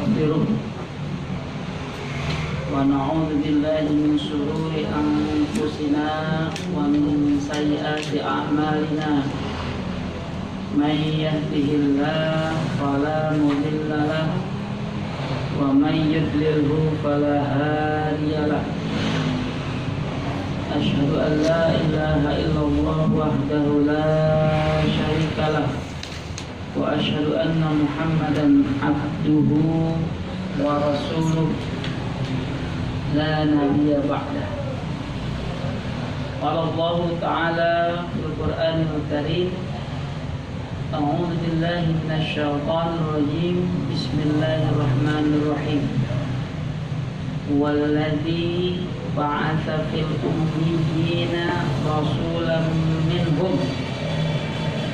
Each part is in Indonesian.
ونستغفره ونعوذ بالله من شرور أنفسنا ومن سيئات أعمالنا من يهده الله فلا مضل له ومن يضلله فلا هادي له أشهد أن لا إله إلا الله وحده لا شريك له وأشهد أن محمدا عبده ورسوله لا نبي بعده. قال الله تعالى في القرآن الكريم أعوذ بالله من الشيطان الرجيم بسم الله الرحمن الرحيم والذي بعث في الأميين رسولا منهم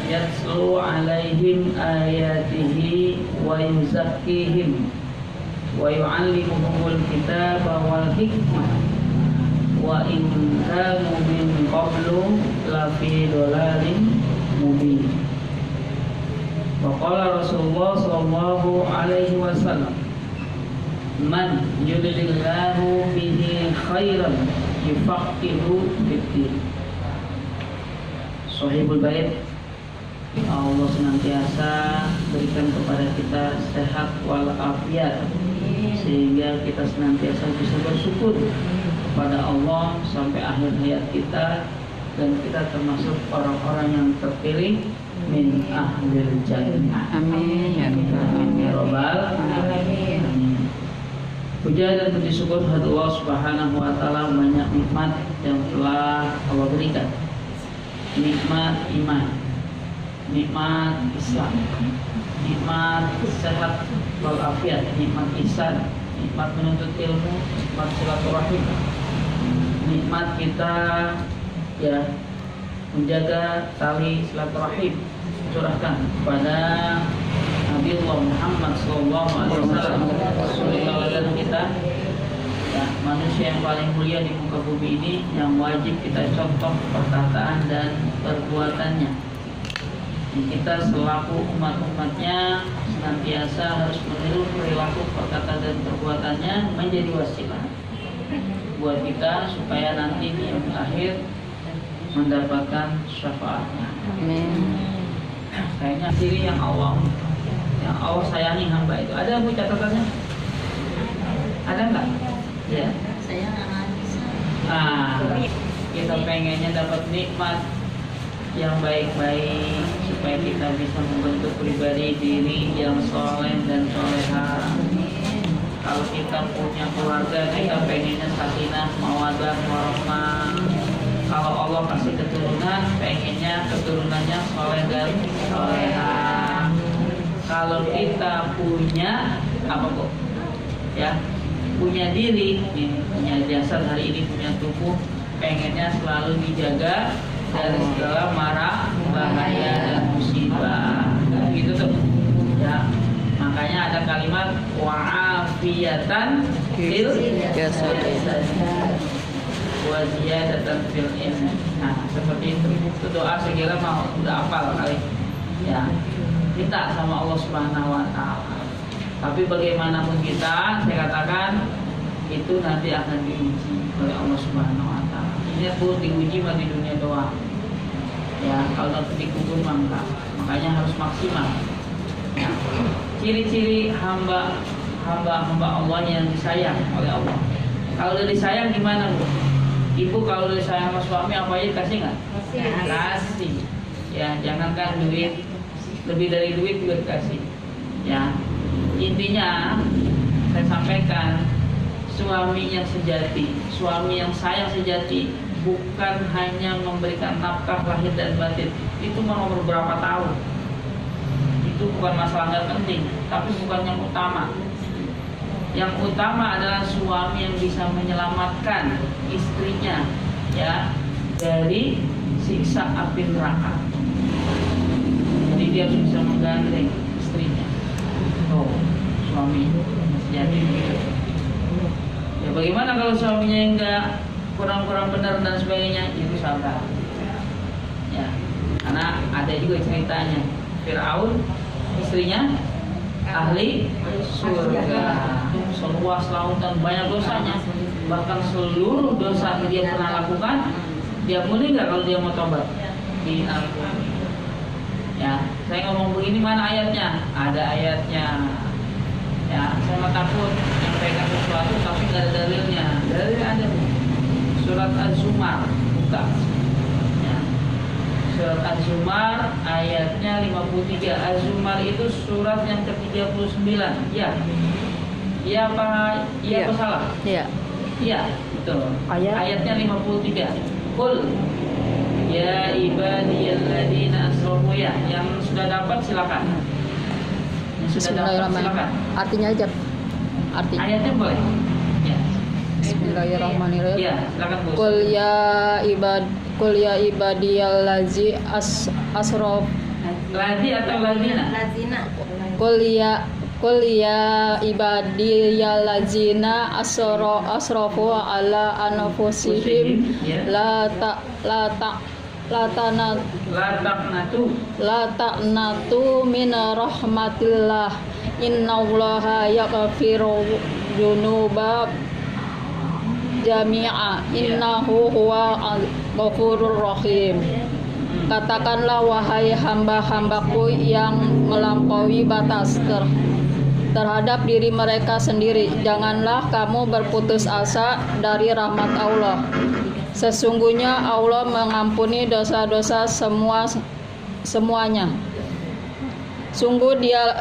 يتلو عليهم آياته ويزكيهم ويعلمهم الكتاب والحكمة وإن كانوا من قبل لفي ضلال مبين. وقال رسول الله صلى الله عليه وسلم من يرد الله به خيرا يفقهه في الدين. Sahibul Bait, Allah senantiasa berikan kepada kita sehat walafiat sehingga kita senantiasa bisa bersyukur kepada Allah sampai akhir hayat kita dan kita termasuk orang-orang yang terpilih min ahlil jannah. Amin ya rabbal alamin. Puja dan puji syukur kepada Allah Subhanahu wa taala banyak nikmat yang telah Allah berikan. Nikmat iman, nikmat Islam, nikmat sehat walafiat, nikmat ihsan, nikmat menuntut ilmu, nikmat silaturahim, nikmat kita ya menjaga tali silaturahim curahkan kepada Nabi Allah Muhammad SAW, Rasulullah kita ya, manusia yang paling mulia di muka bumi ini yang wajib kita contoh perkataan dan perbuatannya. Kita selaku umat-umatnya senantiasa harus meniru perilaku, perkataan dan perbuatannya menjadi wasilah buat kita supaya nanti di akhir mendapatkan syafaatnya. Amin. Kayaknya ciri yang Allah sayangi hamba itu. Ada Bu catatannya? Ada nggak? Ya. Saya nggak bisa. Kita pengennya dapat nikmat yang baik-baik supaya kita bisa membentuk pribadi diri yang soleh dan soleha. Kalau kita punya keluarga, kita pengennya sakinah, mawaddah, warahmah. Kalau Allah kasih keturunan, pengennya keturunannya soleh dan soleha. Kalau kita punya apa kok? Ya, punya diri, punya jasad hari ini, punya tubuh, pengennya selalu dijaga dari segala mara, bahaya dan musibah. Gitu tuh. Ya. Makanya ada kalimat wa'afiyatan fil jasad wa ziyadatan fil ilm. Nah, seperti itu. Itu doa segala mau udah hafal kali. Ya. Minta sama Allah Subhanahu wa taala. Tapi bagaimanapun kita, saya katakan itu nanti akan diuji oleh Allah Subhanahu wa taala. Ini perlu diuji di dunia doang. Ya, kalau nanti dikubur maka makanya harus maksimal. Ya. Ciri-ciri hamba Allah yang disayang oleh Allah. Kalau udah disayang gimana Bu? Ibu kalau udah disayang sama suami apa aja kasih nggak? Kasih. Ya, jangankan duit, lebih dari duit juga kasih. Ya, intinya saya sampaikan suami yang sejati, suami yang sayang sejati bukan hanya memberikan nafkah lahir dan batin. Itu mau berapa tahun? Itu bukan masalah nggak penting, tapi bukan yang utama. Yang utama adalah suami yang bisa menyelamatkan istrinya ya dari siksa api neraka. Jadi dia harus bisa menggandeng istrinya. Oh, suami sejati begitu. Ya bagaimana kalau suaminya enggak kurang-kurang benar dan sebagainya, itu sabar. Ya, karena ada juga ceritanya Fir'aun istrinya ahli surga. Seluas lautan, banyak dosanya, bahkan seluruh dosa yang dia pernah lakukan, dia boleh nggak kalau dia mau tobat di Al-Quran? Ya, saya ngomong begini, mana ayatnya? Ada ayatnya. Ya, saya nggak takut menyampaikan sesuatu tapi nggak ada dalilnya. Dalilnya ada. Surat Az-Zumar, buka. Ya. Surat Az-Zumar ayatnya 53. Az-Zumar itu surat yang ke-39. Ya. Iya apa? Iya apa salah? Iya. Iya, betul. Ayatnya 53. Qul ya ibadiyalladzina asrafu, ya. Yang sudah dapat silakan. Yang sudah dapat silakan. Artinya aja. Artinya. Ayatnya boleh. Ya. Bismillahirrahmanirrahim. Ya, silakan Bu. Qul ya ibadiyallazi asraf. Ladi atau ladina? Qul ya ibadiyallazina asrafu ala anfusihim la taqnatu min rahmatillah innallaha yaghfiru dzunuba jami'a innahu huwa ghafurur rahim. Katakanlah wahai hamba-hambaku yang melampaui batas terhadap diri mereka sendiri, janganlah kamu berputus asa dari rahmat Allah. Sesungguhnya Allah mengampuni dosa-dosa semuanya. Sungguh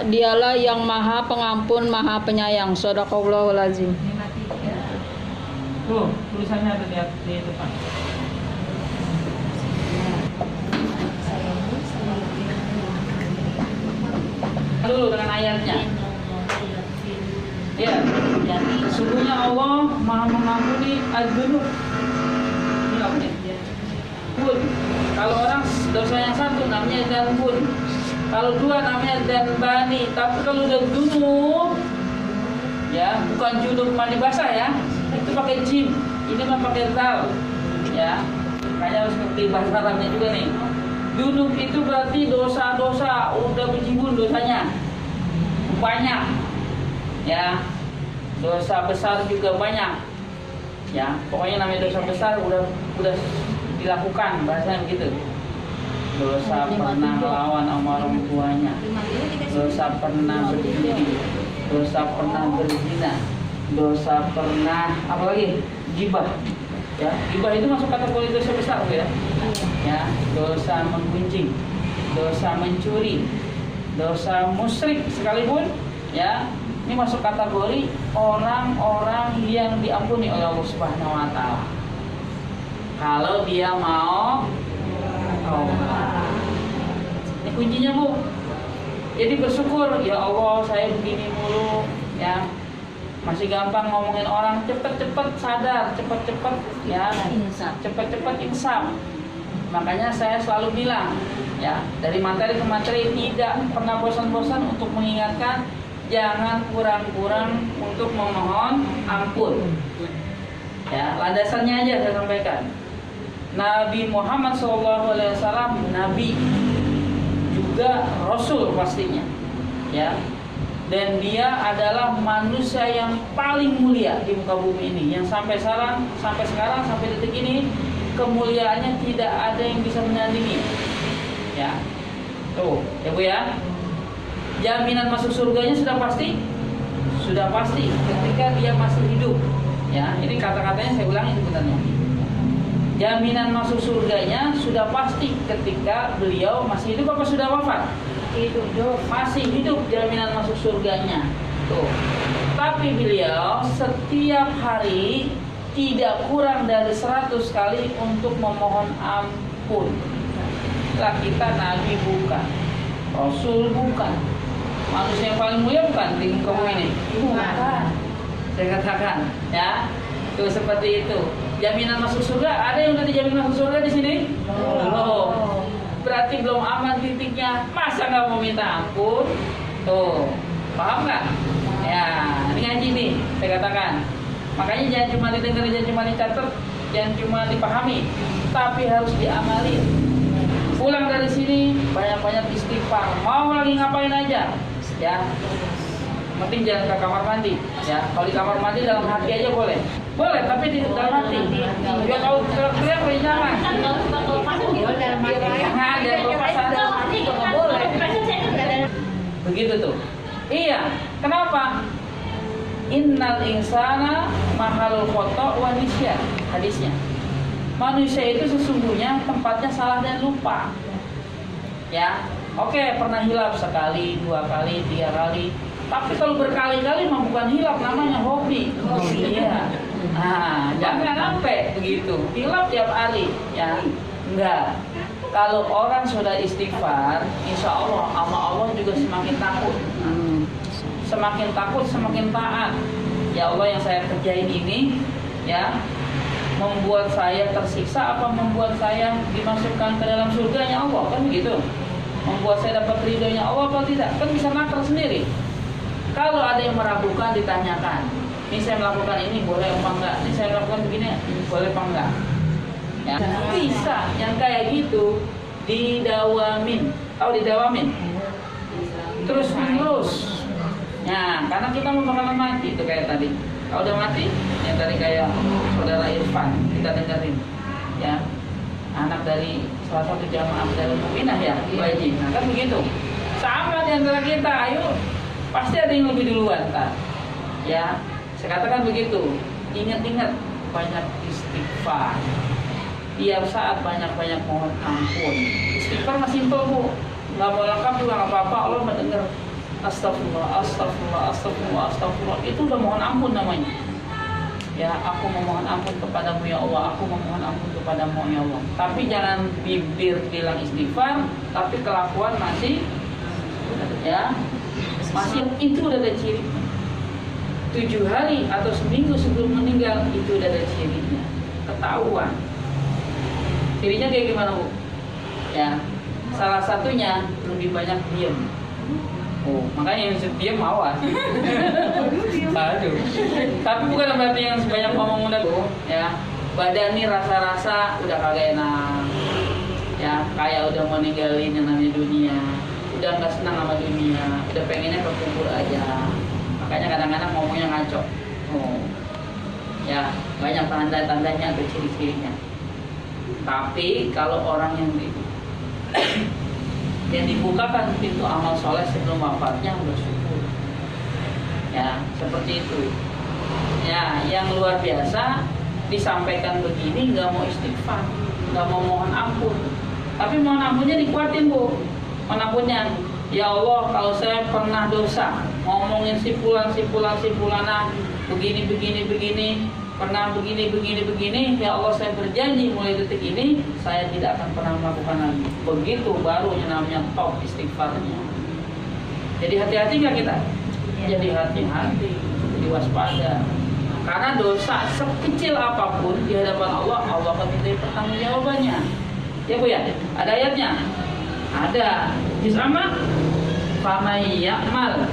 dialah yang maha pengampun, maha penyayang. Shadaqallahul azim. Tuh, tulisannya ada di depan. Dulu dengan ayatnya. Ya, sesungguhnya Allah maha mengampuni az-dzunub. Ini apa? Bun. Kalau orang dosa yang satu namanya dzanbun. Kalau dua namanya dzanbani. Tapi kalau udah dzunub, ya, bukan junub mandi basah ya. Itu pakai jim. Ini mah pakai zal. Ya. Makanya harus ngerti bahasa Arabnya juga nih. Junub itu berarti dosa-dosa udah berjibun dosanya. Banyak. Ya. Dosa besar juga banyak. Ya, pokoknya namanya dosa besar udah dilakukan, bahasanya begitu. Dosa pernah melawan sama orang tuanya. Dosa pernah berjudi. Dosa pernah berzina. Dosa pernah apalagi? Gibah. Ya, gibah itu masuk kategori dosa besar ya. Ya, dosa menggunjing, dosa mencuri, dosa musyrik sekalipun, ya. Ini masuk kategori orang-orang yang diampuni oleh Allah Subhanahu wa taala. Kalau dia mau taubat. Ini kuncinya, Bu. Jadi bersyukur, ya Allah, saya begini mulu, ya. Masih gampang ngomongin orang, cepet-cepet sadar, cepet-cepet ya, cepet-cepet insaf. Makanya saya selalu bilang, ya, dari materi ke materi tidak pernah bosan-bosan untuk mengingatkan jangan kurang-kurang untuk memohon ampun. Ya, landasannya aja saya sampaikan. Nabi Muhammad SAW Nabi juga Rasul pastinya, ya. Dan dia adalah manusia yang paling mulia di muka bumi ini, yang sampai sekarang sampai detik ini kemuliaannya tidak ada yang bisa menandingi. Ya, tuh, ya Bu ya. Jaminan masuk surganya sudah pasti ketika dia masih hidup. Ya, ini kata-katanya saya ulangi sebenarnya. Jaminan masuk surganya sudah pasti ketika beliau masih hidup apa sudah wafat? Hidup. Masih hidup, jaminan masuk surganya. Tuh. Tapi beliau setiap hari tidak kurang dari 100 kali untuk memohon ampun. Lah kita Nabi bukan, Rasul bukan, manusia yang paling mulia bukan di muka bumi ini? Bukan. Saya katakan, ya, tuh seperti itu. Jaminan masuk surga, ada yang udah dijamin masuk surga di sini? Belum. Berarti belum aman titiknya. Masa nggak mau minta ampun? Tuh, paham nggak? Ya, ini ngaji nih, saya katakan. Makanya jangan cuma didengar, jangan cuma dicatat, jangan cuma dipahami, tapi harus diamali. Pulang dari sini banyak-banyak istighfar. Mau lagi ngapain aja, Ya, penting jangan ke kamar mandi. Ya, kalau di kamar mandi dalam hati aja boleh. Boleh, tapi di dalam hati. Ya kalau teriak jangan. Jangan, jangan lepasan. Nggak boleh. Begitu tuh. Iya, kenapa? Innal insana mahalul khoto wa nisyan. Hadisnya. Manusia itu sesungguhnya tempatnya salah dan lupa. Ya, oke, pernah hilaf sekali, 2 kali, 3 kali. Tapi kalau berkali-kali mah bukan hilaf, namanya hobi. Iya. Nah, jangan sampai begitu. Hilaf tiap hari, ya. Enggak. Kalau orang sudah istighfar, insya Allah sama Allah juga semakin takut. Semakin takut, semakin taat. Ya Allah, yang saya kerjain ini, ya, membuat saya tersiksa apa membuat saya dimasukkan ke dalam surganya Allah, kan begitu? Membuat saya dapat ridhonya Allah atau tidak? Kan bisa nakar sendiri. Kalau ada yang meragukan, ditanyakan. Ini saya melakukan ini boleh apa enggak? Ini saya melakukan begini boleh apa enggak? Ya, bisa yang kayak gitu didawamin. Tahu didawamin? Terus menerus. Nah, karena kita mau bakalan mati itu kayak tadi. Kalau udah mati, yang tadi kayak saudara Irfan kita dengerin, ya, anak dari salah satu jamaah dari Mu'minah ya, Baji. Nah kan begitu. Sama di antara kita, ayo, pasti ada yang lebih duluan, tak? Ya, saya katakan begitu. Ingat-ingat banyak istighfar. Tiap saat banyak-banyak mohon ampun. Istighfar masih simpel bu, nggak mau lengkap juga nggak apa-apa. Allah mendengar. Astagfirullah, astagfirullah, astagfirullah, astagfirullah. Itu udah mohon ampun namanya. Ya, aku memohon ampun kepadamu ya Allah, aku memohon ampun kepadamu ya Allah. Tapi jangan bibir bilang istighfar, tapi kelakuan masih, ya, masih itu udah ada ciri. 7 hari atau seminggu sebelum meninggal itu udah ada cirinya, ketahuan. Cirinya kayak gimana bu? Ya, salah satunya lebih banyak diam. Oh, makanya yang diam awas. Aduh. Tapi bukan berarti yang sebanyak ngomong udah bu, ya. Badan nih rasa-rasa udah kagak enak, ya, kayak udah mau ninggalin yang namanya dunia, udah nggak senang sama dunia, udah pengennya ke kubur aja. Makanya kadang-kadang ngomongnya ngaco. Oh, ya, banyak tanda-tandanya atau ciri-cirinya. Tapi kalau orang yang dibukakan pintu amal soleh sebelum wafatnya bersyukur, ya, seperti itu. Ya, yang luar biasa disampaikan begini, nggak mau istighfar, nggak mau mohon ampun, tapi mohon ampunnya dikuatin bu. Mohon ampunnya, ya Allah, kalau saya pernah dosa, ngomongin si fulan, begini, pernah begini, ya Allah saya berjanji mulai detik ini saya tidak akan pernah melakukan lagi. Begitu baru yang namanya top istighfarnya. Jadi hati-hati nggak kita? Jadi hati-hati, jadi waspada. Karena dosa sekecil apapun di hadapan Allah, Allah akan minta pertanggungjawabannya. Ya bu ya, ada ayatnya. Ada. Juz amma famay ya'mal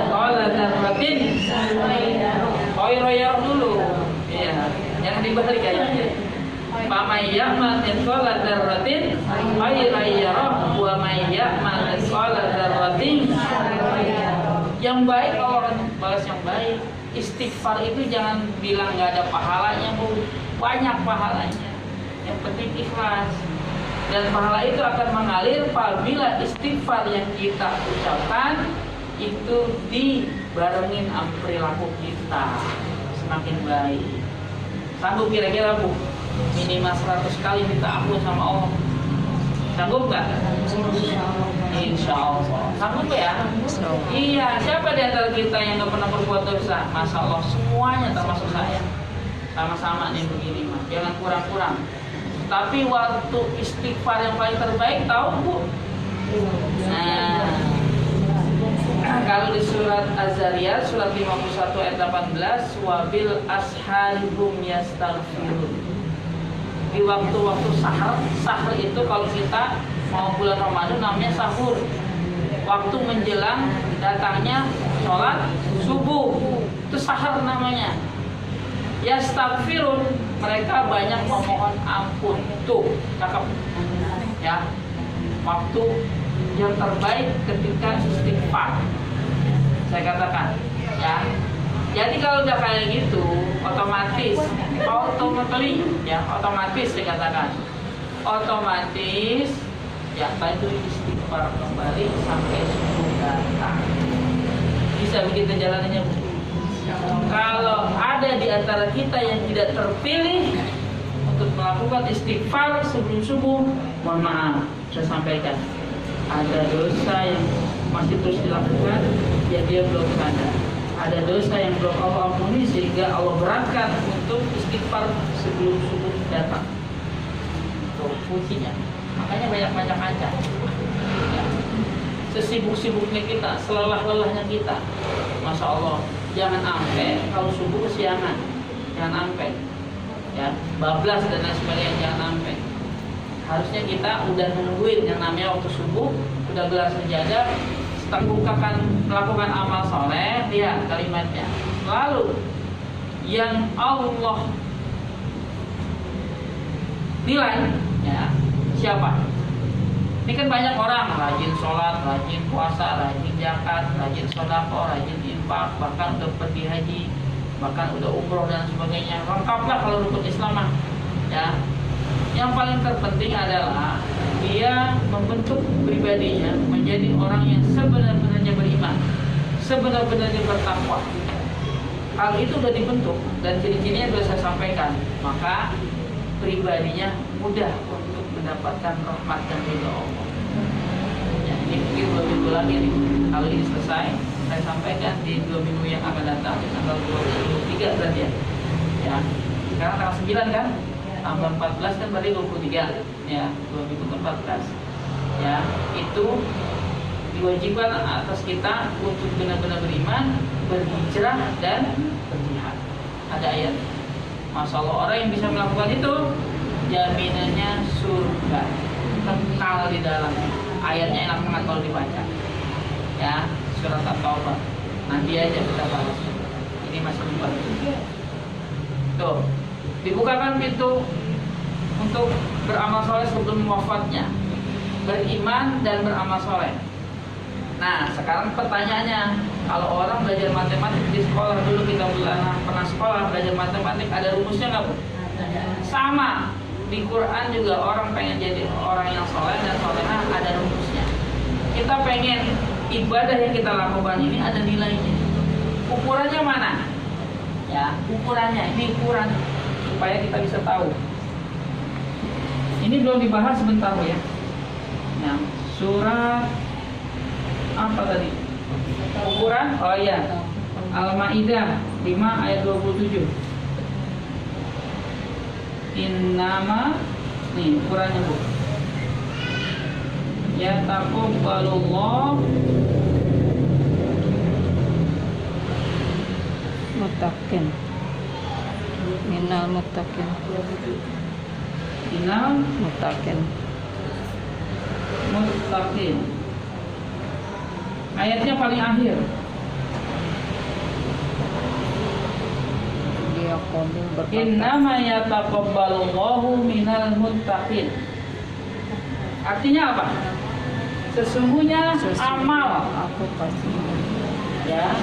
qala dzarratin khairan dulu. Iya, jangan dibalik ayatnya. Famay ya'mal qala dzarratin khairan yarah wa may ya'mal qala dzarratin. Yang baik Allah akan balas yang baik. Istighfar itu jangan bilang nggak ada pahalanya bu, banyak pahalanya. Yang penting ikhlas. Dan pahala itu akan mengalir apabila istighfar yang kita ucapkan itu dibarengin sama perilaku kita semakin baik. Sanggup kira-kira bu? Minimal 100 kali minta ampun sama Allah. Sanggup nggak? Insya Allah. Sanggup ya? Iya. Siapa di antara kita yang nggak pernah berbuat dosa? Masya Allah, semuanya termasuk saya. Sama-sama nih begini mas. Jangan kurang-kurang. Tapi waktu istighfar yang paling terbaik tahu bu? Nah, kalau di surat Az-Zariyat surat 51 ayat 18, wabil asharihum yastaghfirun. Di waktu-waktu sahur, sahur itu kalau kita mau bulan Ramadan namanya sahur. Waktu menjelang datangnya sholat subuh, itu sahur namanya. Yastaghfirun, mereka banyak memohon ampun. Tuh, cakep. Ya, waktu yang terbaik ketika istighfar. saya katakan, ya. Jadi kalau udah kayak gitu, otomatis saya katakan, otomatis ya bantu istighfar kembali sampai subuh datang. Bisa begitu jalannya, Bu. Kalau ada di antara kita yang tidak terpilih untuk melakukan istighfar sebelum subuh, mohon maaf, saya sampaikan, ada dosa yang masih terus dilakukan, ya dia belum sadar. Ada dosa yang belum Allah ampuni sehingga Allah beratkan untuk istighfar sebelum subuh datang. Itu fungsinya. Makanya banyak-banyak aja. Ya. Sesibuk-sibuknya kita, selelah-lelahnya kita, Masya Allah, jangan sampai kalau subuh kesiangan, jangan sampai, ya, bablas dan lain sebagainya, jangan sampai. Harusnya kita udah nungguin yang namanya waktu subuh, udah gelar sejadah, bukakan melakukan amal soleh. Lihat kalimatnya, lalu yang Allah nilai, ya, siapa? Ini kan banyak orang rajin sholat, rajin puasa, rajin zakat, rajin sodako, rajin infak, bahkan udah pergi haji, bahkan udah umroh dan sebagainya. Lengkaplah kalau rukun Islam, ya. Yang paling terpenting adalah dia membentuk pribadinya menjadi orang yang sebenar-benarnya beriman, sebenar-benarnya bertakwa. Hal itu sudah dibentuk dan ciri-cirinya sudah saya sampaikan. Maka pribadinya mudah untuk mendapatkan rahmat dan ridho Allah. Ya, ini mungkin 2 minggu lagi nih. Kalau ini selesai, saya sampaikan di 2 minggu yang akan datang, di tanggal 23 berarti ya. Ya, sekarang tanggal 9 kan? Tambah 14 kan berarti 23. Ya, 2 minggu ke 14. Ya, itu diwajibkan atas kita untuk benar-benar beriman, berhijrah dan berjihad. Ada ayat. Masya Allah, orang yang bisa melakukan itu jaminannya surga, kekal di dalamnya. Ayatnya enak banget kalau dibaca, ya, surat At-Taubah. Nanti aja kita bahas, ini masih lupa. Tuh, dibukakan pintu untuk beramal soleh sebelum wafatnya, beriman dan beramal soleh. Nah, sekarang pertanyaannya, kalau orang belajar matematik di sekolah dulu, kita pernah sekolah belajar matematik, ada rumusnya nggak, Bu? Sama. Di Quran juga orang pengen jadi orang yang soleh dan solehah, ada rumusnya. Kita pengen ibadah yang kita lakukan ini ada nilainya. Ukurannya mana? Ya, ukurannya. Ini ukuran supaya kita bisa tahu. Ini belum dibahas, sebentar ya. Nah, surat apa tadi? Ukuran? Oh iya, Al-Maidah 5 ayat 27. Innama, nih ukurannya, Bu. Ya taqabbalullah muttaqin. Minal muttaqin. Innal Muttaqin. muttaqin. Ayatnya paling akhir. Dia qawmin berkata, Innama yataqabbalullahu minal muttaqin. Artinya apa? Sesungguhnya amal, aku pasti, ya,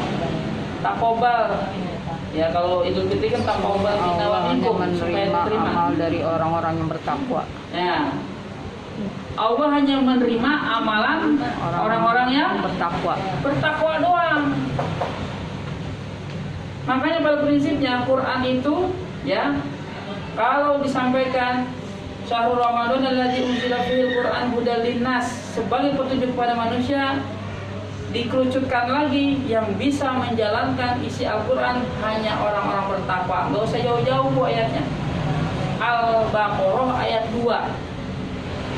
takobal. Ya, kalau Idul Fitri kan takobal Allah hanya supaya menerima diterima. amal dari orang-orang yang bertakwa. Ya. Allah hanya menerima amalan orang-orang yang bertakwa. bertakwa doang. Makanya pada prinsipnya Quran itu, ya, kalau disampaikan Syahrul Ramadan allazi unzila fihil Quran hudal linnas sebagai petunjuk kepada manusia, dikerucutkan lagi yang bisa menjalankan isi Al-Quran hanya orang-orang bertakwa. Nggak usah jauh-jauh, Bu, ayatnya. Al-Baqarah ayat 2.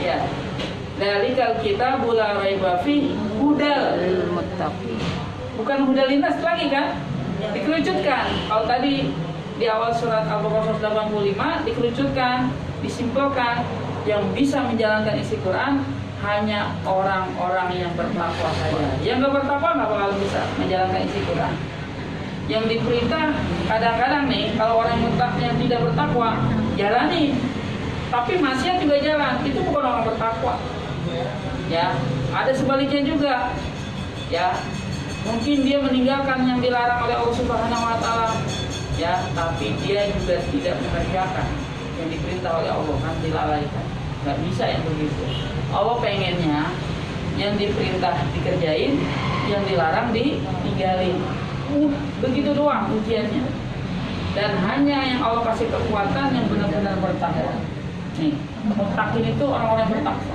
Ya. Dzalikal kitabu la raiba fihi hudal Muttaqin. bukan hudal linnas lagi kan? Dikerucutkan. Kalau tadi di awal surat Al-Baqarah 185 dikerucutkan, disimpulkan yang bisa menjalankan isi Quran hanya orang-orang yang bertakwa saja. Yang nggak bertakwa nggak bakal bisa menjalankan isi Quran. Yang diperintah kadang-kadang nih, kalau orang yang tidak bertakwa jalani, tapi maksiat juga jalan, itu bukan orang bertakwa. Ya, ada sebaliknya juga. Ya, Mungkin dia meninggalkan yang dilarang oleh Allah Subhanahu wa taala, ya, tapi dia juga tidak mengerjakan yang diperintah oleh Allah, kan dilalaikan. Nggak bisa yang begitu. Allah pengennya yang diperintah dikerjain, yang dilarang ditinggalin. Begitu doang ujiannya. Dan hanya yang Allah kasih kekuatan yang benar-benar bertakwa. Nih, mutakin itu orang-orang yang bertakwa.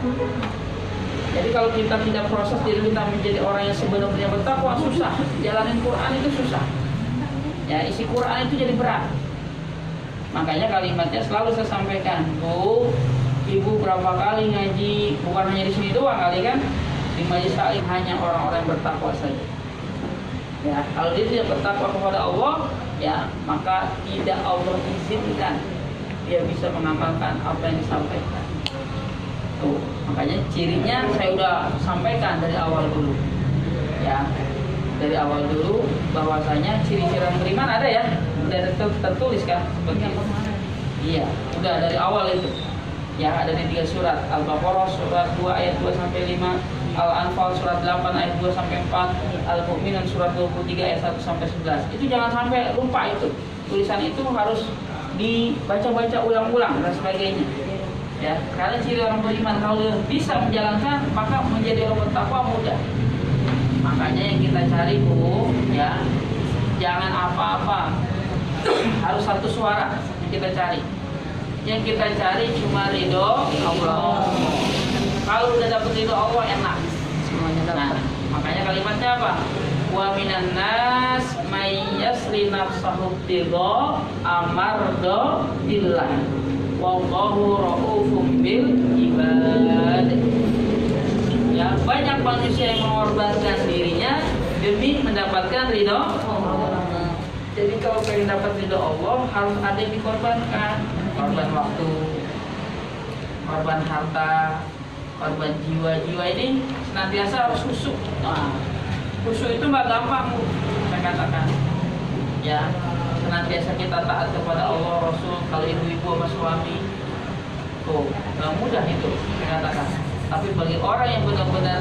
Jadi kalau kita tidak proses diri kita menjadi orang yang sebenarnya bertakwa, susah. Jalanin Quran itu susah. Ya, isi Quran itu jadi berat. Makanya kalimatnya selalu saya sampaikan, Bu, Ibu berapa kali ngaji, bukan hanya di sini doang kali kan? Di majelis taklim hanya orang-orang yang bertakwa saja. Ya, kalau dia tidak bertakwa kepada Allah, ya, maka tidak Allah izinkan dia bisa mengamalkan apa yang disampaikan. Tuh, makanya cirinya saya udah sampaikan dari awal dulu. Ya, dari awal dulu bahwasanya ciri-ciri orang beriman ada ya, udah tertulis kan seperti itu. Iya, udah dari awal itu. Ya, ada di 3 surat. Al-Baqarah surat 2 ayat 2 sampai 5, Al-Anfal surat 8 ayat 2 sampai 4, Al-Mu'minun surat 23 ayat 1 sampai 11. Itu jangan sampai lupa itu. Tulisan itu harus dibaca-baca ulang-ulang dan sebagainya. Ya, karena ciri orang beriman kalau bisa menjalankan maka menjadi orang bertakwa mudah. Makanya yang kita cari, Bu, ya, jangan apa-apa. Harus satu suara yang kita cari. Yang kita cari cuma ridho Allah. Kalau udah dapet ridho Allah enak semuanya dapat. Nah, makanya kalimatnya apa? Wa minan nas may yasri nafsahu tidha amardo billah wallahu raufum bil ibad. Ya, banyak manusia yang mengorbankan dirinya demi mendapatkan ridho Allah. Jadi kalau pengen dapat ridho Allah harus ada yang dikorbankan. Korban waktu, korban harta, korban jiwa ini senantiasa harus khusyuk. Nah, khusyuk itu nggak gampang, saya katakan. Ya, senantiasa kita taat kepada Allah, Rasul. Kalau ibu-ibu sama suami, tuh nggak mudah itu, saya katakan. Tapi bagi orang yang benar-benar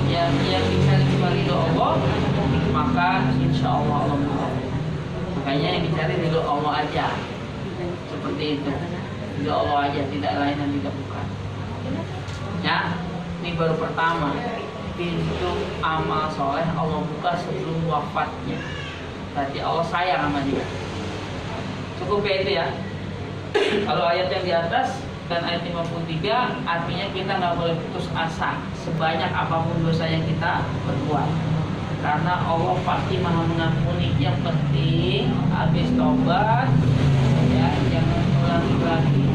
yang bisa dicari ridho Allah, maka insya Allah Allah mudah. Makanya yang dicari ridho Allah aja. Seperti itu, ridho Allah aja, tidak lain dan tidak bukan. Ya, ini baru pertama pintu amal soleh Allah buka sebelum wafatnya. Berarti Allah sayang sama dia. Cukup ya itu ya. Kalau ayat yang di atas dan ayat 53 artinya kita nggak boleh putus asa sebanyak apapun dosa yang kita berbuat. Karena Allah pasti maha mengampuni. Yang penting habis tobat, ya, jangan ulangi lagi.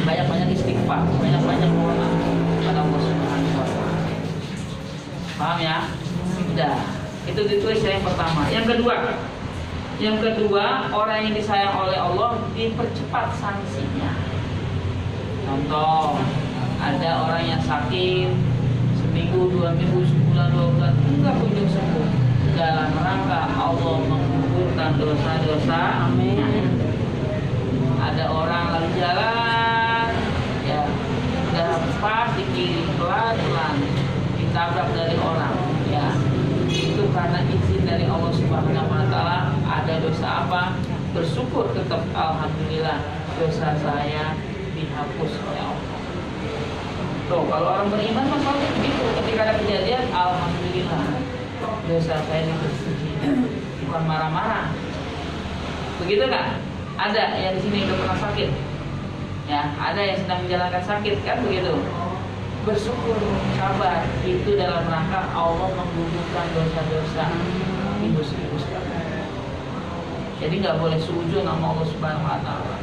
Banyak-banyak istighfar, banyak-banyak mohon ampun pada Allah Subhanahu wa taala. Paham ya? Sudah. Itu ditulis yang pertama. Yang kedua, orang yang disayang oleh Allah dipercepat sanksinya. Contoh, ada orang yang sakit seminggu, 2 minggu, sebulan, 2 bulan enggak kunjung sembuh. Dalam rangka Allah menggugurkan dosa-dosa. Amin. Ada orang lagi jalan, ya, udah pas di kiri pelan-pelan ditabrak dari orang, ya, itu karena izin dari Allah Subhanahu wa taala. Ada dosa apa? Bersyukur tetap, alhamdulillah dosa saya dihapus oleh Allah. Tuh, kalau orang beriman masalahnya begitu, ketika ada kejadian, alhamdulillah dosa saya dibersihkan, bukan marah-marah. Begitu kan? Ada yang di sini udah pernah sakit, ya, ada yang sedang menjalankan sakit, kan begitu. Bersyukur, sabar, itu dalam rangka Allah menggugurkan dosa-dosa, dihapuskan. Jadi nggak boleh sujud sama Allah Subhanahu wa taala.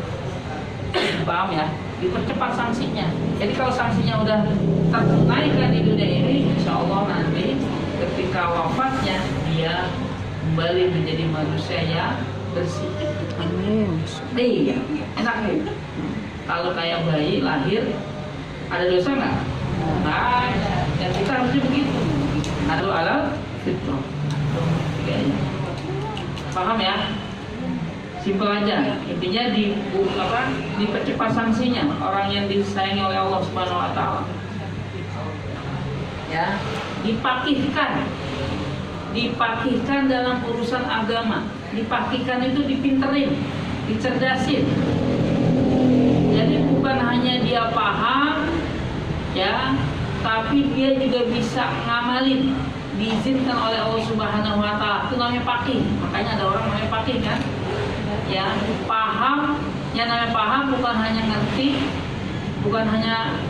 Paham ya? Dipercepat sanksinya. Jadi kalau sanksinya udah tertunaikan di dunia ini, insya Allah nanti ketika wafatnya dia kembali menjadi manusia yang bersih. Amin. Iya, enak nih. Kalau kayak bayi lahir, ada dosa nggak? Nah, dan kita harusnya begitu. Ada alat fitrah. Paham ya? Simpel aja. Intinya dipercepat sanksinya orang yang disayangi oleh Allah Subhanahu wa taala. Ya, dipakihkan dipakihkan dalam urusan agama. Dipakihkan itu dipinterin, dicerdasin. Jadi bukan hanya dia paham, ya, tapi dia juga bisa ngamalin. Diizinkan oleh Allah Subhanahu Wa Taala. Itu namanya pakih. Makanya ada orang namanya pakih kan? Ya, paham. Yang namanya paham bukan hanya ngerti, bukan hanya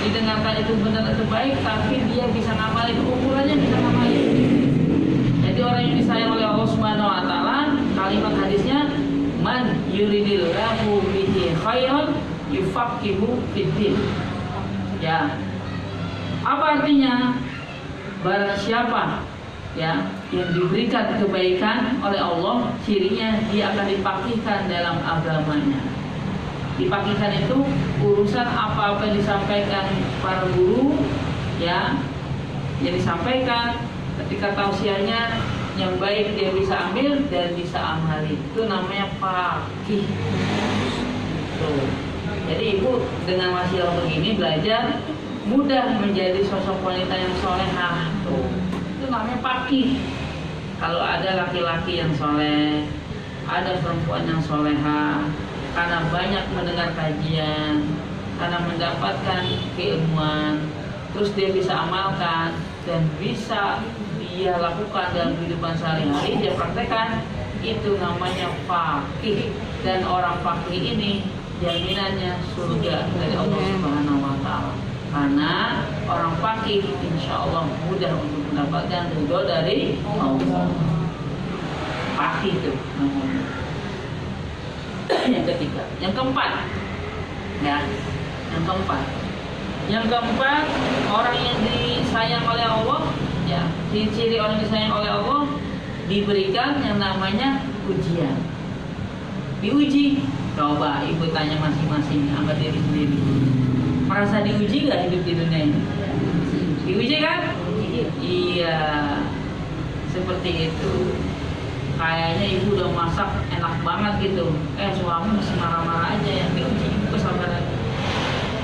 didengarkan itu benar atau baik, tapi dia bisa ngamalin. Ukurannya bisa ngamalin. Jadi orang yang disayang oleh Allah Subhanahu Wa Taala, kalimat hadisnya, man yuridillahu bihi khairan yufaqihu fiddin. Ya, apa artinya? Barang siapa ya yang diberikan kebaikan oleh Allah, cirinya dia akan dipakihkan dalam agamanya. Dipakihkan itu urusan apa-apa yang disampaikan para guru, ya, yang disampaikan ketika tausiahnya yang baik dia bisa ambil dan bisa amali. Itu namanya pakih. Tuh. Jadi ibu dengan wasilah begini belajar mudah menjadi sosok wanita yang solehah. Tuh. Itu namanya pakih. Kalau ada laki-laki yang soleh, ada perempuan yang solehah, karena banyak mendengar kajian, karena mendapatkan keilmuan, terus dia bisa amalkan dan bisa dia lakukan dalam kehidupan sehari-hari, dia praktekkan, itu namanya fakih. Dan orang fakih ini jaminannya surga dari Allah Subhanahu Wa Taala. Karena orang fakih insya Allah mudah untuk mendapatkan ridho dari Allah. Fakih itu namanya. Yang ketiga, yang keempat, ya, yang keempat orang yang disayang oleh Allah, ya, ciri orang yang disayang oleh Allah diberikan yang namanya ujian. Diuji, coba ibu tanya masing-masing sama diri sendiri. Merasa diuji gak hidup di dunia ini? Diuji kan? Iya, seperti itu. Kayaknya ibu udah masak enak banget gitu. Suami masih marah-marah aja, yang diuji ibu sabar lagi.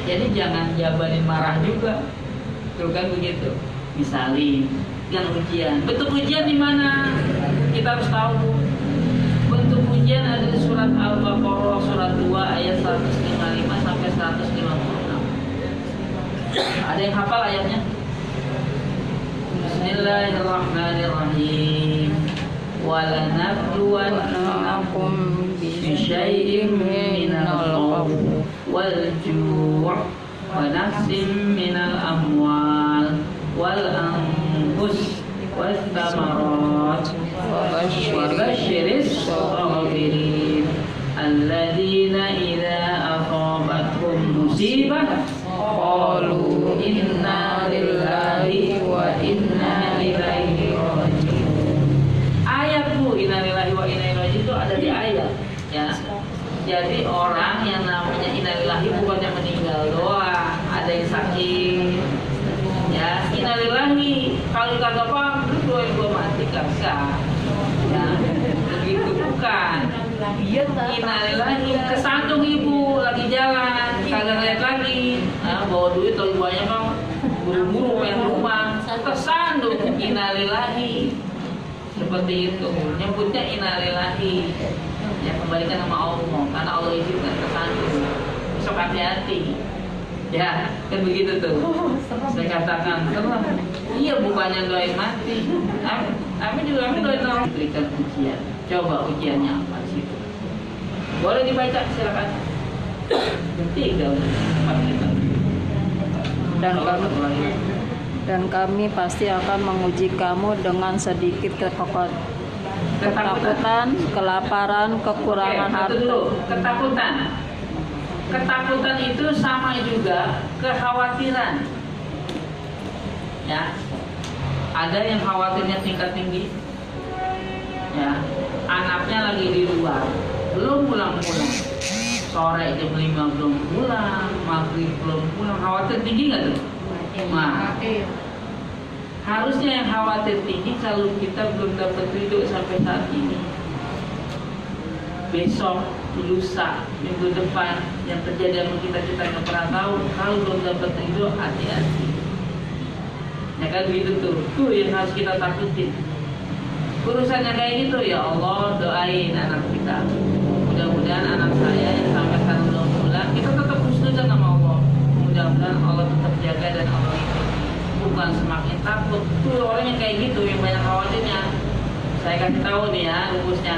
Jadi jangan jabarin marah juga. Tuh kan begitu. Misalnya yang ujian. Bentuk ujian di mana? Kita harus tahu. Bentuk ujian ada di surat Al-Baqarah surat 2 ayat 155 sampai 156. Ada yang hafal ayatnya? Bismillahirrahmanirrahim. وَلَنَبْلُوَنَّكُمْ بِشَيْءٍ مِّنَ الْخَوْفِ وَالْجُوعِ وَنَقْصٍ مِّنَ الْأَمْوَالِ وَالْأَنفُسِ وَالثَّمَرَاتِ وَبَشِّرِ الصَّابِرِينَ الَّذِينَ إِذَا أَصَابَتْهُمْ مُصِيبَةٌ قَالُوا إِنَّا لِلَّهِ وَإِنَّا إِلَيْهِ رَاجِعُونَ. Ayat Bu, innalillahi wa inna ilaihi raji'un itu ada di ayat, ya. Jadi orang yang namanya innalillahi bukannya meninggal doang, ada yang sakit, ya. Innalillahi kalau kagak paham lu doain gua mati kagak, ya. Begitu bukan. Innalillahi kesandung ibu lagi jalan, kagak lihat lagi, nah, bawa duit terlalu banyak bang, buru-buru pengen rumah, kesandung. Innalillahi. Seperti itu, nyebutnya innalillahi, ya, kembalikan sama Allah, karena Allah izinkan kesandung. Besok hati-hati, ya, kan begitu tuh. Saya katakan, iya bukannya doain mati, kami juga doain orang. Berikan ujian, coba ujiannya apa sih? Boleh dibaca, silakan. Tiga, 4 kita. Dan kami pasti akan menguji kamu dengan sedikit ketakutan, kelaparan, kekurangan harta. Dulu, ketakutan. Ketakutan itu sama juga kekhawatiran. Ya. Ada yang khawatirnya tingkat tinggi. Ya. Anaknya lagi di luar, belum pulang-pulang. Sore jam 5 belum pulang, maghrib belum pulang. Khawatir tinggi nggak tuh? Nah, harusnya yang khawatir tinggi kalau kita belum dapat ridho sampai saat ini. Besok, lusa, minggu depan yang terjadi sama kita nggak pernah tahu. Kalau belum dapat ridho, hati-hati. Ya kan begitu tuh. Tuh yang harus kita takutin. urusannya kayak gitu, ya Allah doain anak kita. Mudah-mudahan anak saya yang sampai sekarang belum pulang, kita tetap husnuzan sama Allah. Mudah-mudahan Allah tetap jaga dan Allah itu bukan semakin takut. Tuh orang yang kayak gitu yang banyak khawatirnya. Saya kasih tahu nih ya rumusnya,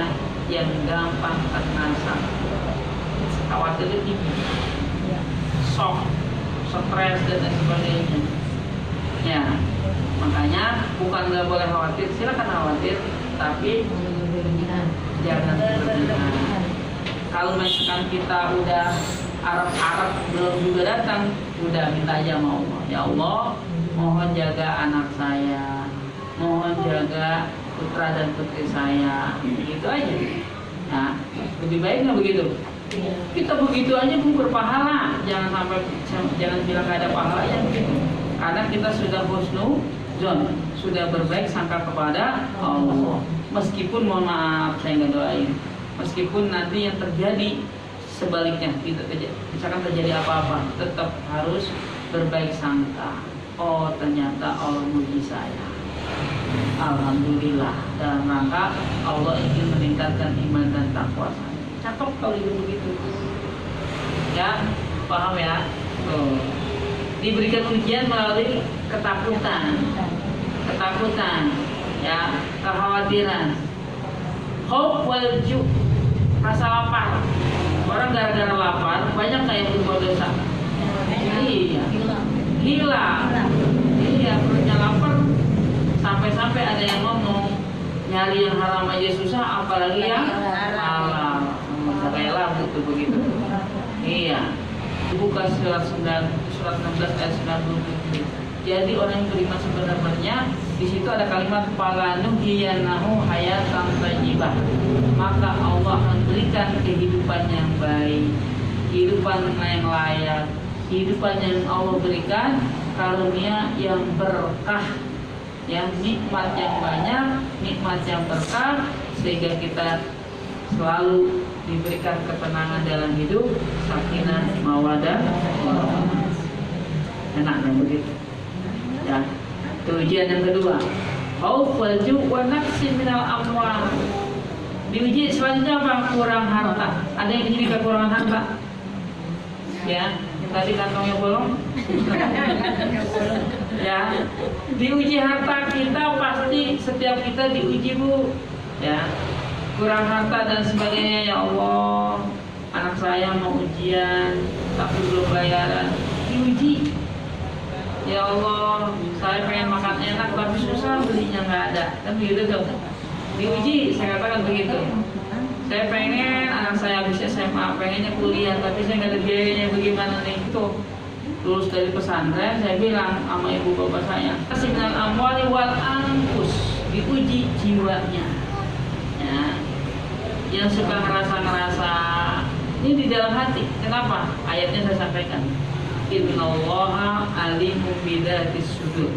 yang gampang kena sakit, khawatir itu tinggi, shock, stres dan lain sebagainya. Ya, makanya bukan nggak boleh khawatir, silakan khawatir, tapi jangan berlebihan. Kalau misalkan kita udah Arab belum juga datang, udah minta aja sama Allah, ya Allah, mohon jaga anak saya, mohon jaga putra dan putri saya, gitu aja. Nah, lebih baik nggak begitu? Kita begitu aja pun berpahala, jangan bilang nggak ada pahalanya begitu. Karena kita sudah husnuzon, sudah berbaik sangka kepada Allah. Meskipun mohon maaf saya nggak doain, meskipun nanti yang terjadi sebaliknya, misalkan terjadi apa-apa, tetap harus berbaik sangka. Oh ternyata Allah muji saya, alhamdulillah, dalam rangka Allah ingin meningkatkan iman dan takwa saya. Cakep kalau itu begitu, ya paham ya? Tuh. Diberikan ujian melalui ketakutan, ya, kekhawatiran, hope wal ju, rasa lapar. Orang gara-gara lapar banyak kayak berbuat dosa. Iya, hilang. Iya, perutnya lapar. Sampai-sampai ada yang ngomong nyari yang haram aja susah, apalagi yang halal. Kayak lagu tuh begitu. Iya. Buka surat 16 ayat 97. Jadi orang yang beriman sebenarnya di situ ada kalimat falanuhiyanahu hayatan thayyibah. Maka Allah akan berikan kehidupan yang baik, kehidupan yang layak, kehidupan yang Allah berikan karunia yang berkah, yang nikmat yang banyak, nikmat yang berkah, sehingga kita selalu diberikan ketenangan dalam hidup, sakinah, mawadah, enak kan begitu. Ya, itu ujian yang kedua. Khauf wal ju' wa naqsin minal amwal. Diuji selanjutnya apa? Kurang harta. Ada yang jadi kekurangan harta? Ya, yang tadi kantongnya bolong. Ya, diuji harta kita pasti, setiap kita diuji Bu. Ya. Kurang harta dan sebagainya, ya Allah, anak saya mau ujian tapi belum bayaran, diuji. Ya Allah, saya pengen makan enak tapi susah belinya, nggak ada, kan begitu dong. Diuji, saya katakan begitu. Saya pengen anak saya habis SMA, pengennya kuliah tapi saya nggak ada biayanya, bagaimana nih? Itu lulus dari pesantren, saya bilang sama ibu bapak saya, kasihkan amwali wal anfus, diuji jiwanya. Ya, yang suka ngerasa ini di dalam hati. Kenapa? Ayatnya saya sampaikan. Innallaha alimun bidatis sudur.